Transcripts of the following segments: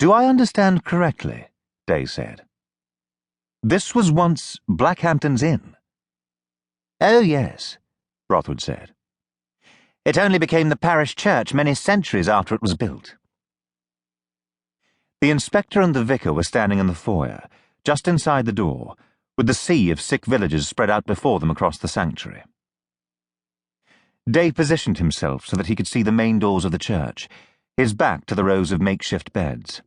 "Do I understand correctly?" Day said. "This was once Blackhampton's Inn." "Oh, yes," Brothwood said. "It only became the parish church many centuries after it was built." The inspector and the vicar were standing in the foyer, just inside the door, with the sea of sick villagers spread out before them across the sanctuary. Day positioned himself so that he could see the main doors of the church, his back to the rows of makeshift beds.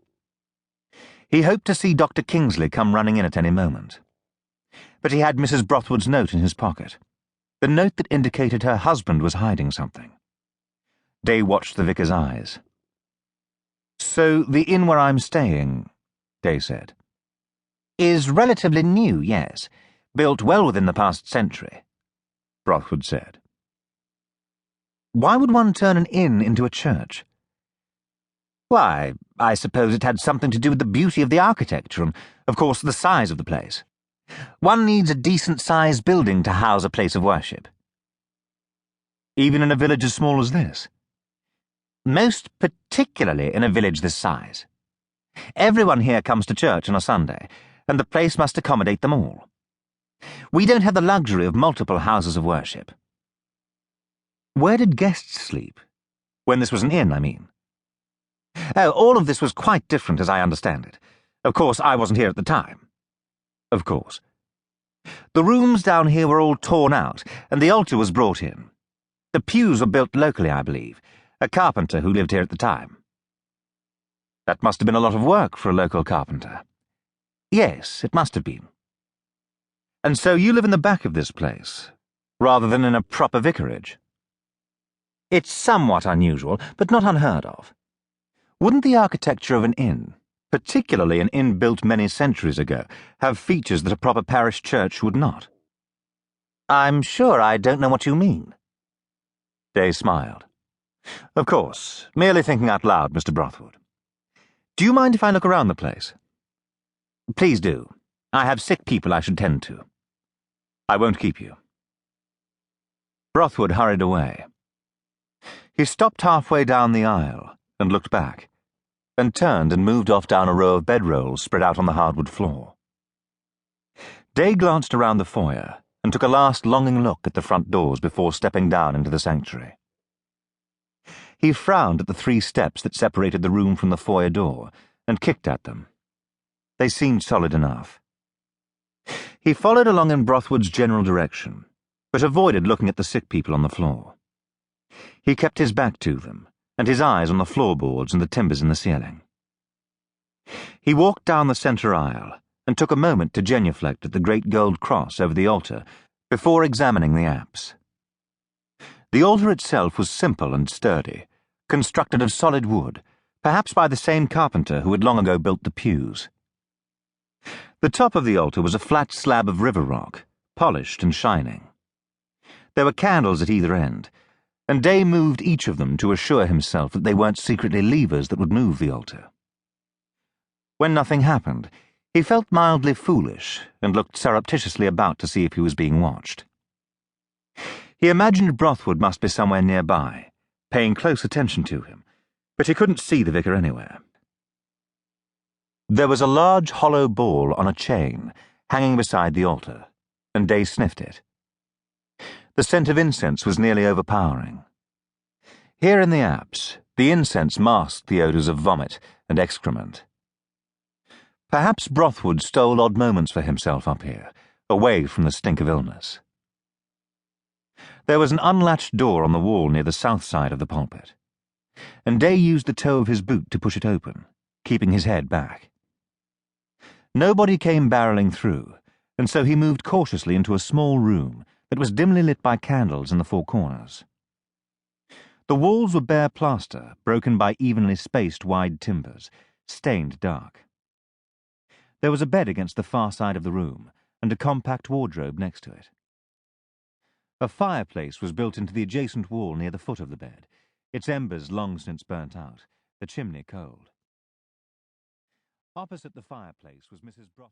He hoped to see Dr. Kingsley come running in at any moment. But he had Mrs. Brothwood's note in his pocket, the note that indicated her husband was hiding something. Day watched the vicar's eyes. "So the inn where I'm staying," Day said, "is relatively new, yes. Built well within the past century," Brothwood said. "Why would one turn an inn into a church?" "Why, I suppose it had something to do with the beauty of the architecture and, of course, the size of the place. One needs a decent-sized building to house a place of worship." "Even in a village as small as this?" "Most particularly in a village this size. Everyone here comes to church on a Sunday, and the place must accommodate them all. We don't have the luxury of multiple houses of worship." "Where did guests sleep? When this was an inn, I mean." "Oh, all of this was quite different as I understand it. Of course, I wasn't here at the time." "Of course." "The rooms down here were all torn out, and the altar was brought in. The pews were built locally, I believe, a carpenter who lived here at the time." "That must have been a lot of work for a local carpenter." "Yes, it must have been." "And so you live in the back of this place, rather than in a proper vicarage?" "It's somewhat unusual, but not unheard of. Wouldn't the architecture of an inn, particularly an inn built many centuries ago, have features that a proper parish church would not?" "I'm sure I don't know what you mean." Day smiled. "Of course, merely thinking out loud, Mr. Brothwood. Do you mind if I look around the place?" "Please do. I have sick people I should tend to." "I won't keep you." Brothwood hurried away. He stopped halfway down the aisle and looked back, and turned and moved off down a row of bedrolls spread out on the hardwood floor. Day glanced around the foyer and took a last longing look at the front doors before stepping down into the sanctuary. He frowned at the 3 steps that separated the room from the foyer door and kicked at them. They seemed solid enough. He followed along in Brothwood's general direction, but avoided looking at the sick people on the floor. He kept his back to them, and his eyes on the floorboards and the timbers in the ceiling. He walked down the centre aisle and took a moment to genuflect at the great gold cross over the altar before examining the apse. The altar itself was simple and sturdy, constructed of solid wood, perhaps by the same carpenter who had long ago built the pews. The top of the altar was a flat slab of river rock, polished and shining. There were candles at either end, and Day moved each of them to assure himself that they weren't secretly levers that would move the altar. When nothing happened, he felt mildly foolish and looked surreptitiously about to see if he was being watched. He imagined Brothwood must be somewhere nearby, paying close attention to him, but he couldn't see the vicar anywhere. There was a large hollow ball on a chain hanging beside the altar, and Day sniffed it. The scent of incense was nearly overpowering. Here in the apse, the incense masked the odours of vomit and excrement. Perhaps Brothwood stole odd moments for himself up here, away from the stink of illness. There was an unlatched door on the wall near the south side of the pulpit, and Day used the toe of his boot to push it open, keeping his head back. Nobody came barreling through, and so he moved cautiously into a small room that was dimly lit by candles in the 4 corners. The walls were bare plaster, broken by evenly spaced wide timbers, stained dark. There was a bed against the far side of the room, and a compact wardrobe next to it. A fireplace was built into the adjacent wall near the foot of the bed, its embers long since burnt out, the chimney cold. Opposite the fireplace was Mrs. Broth.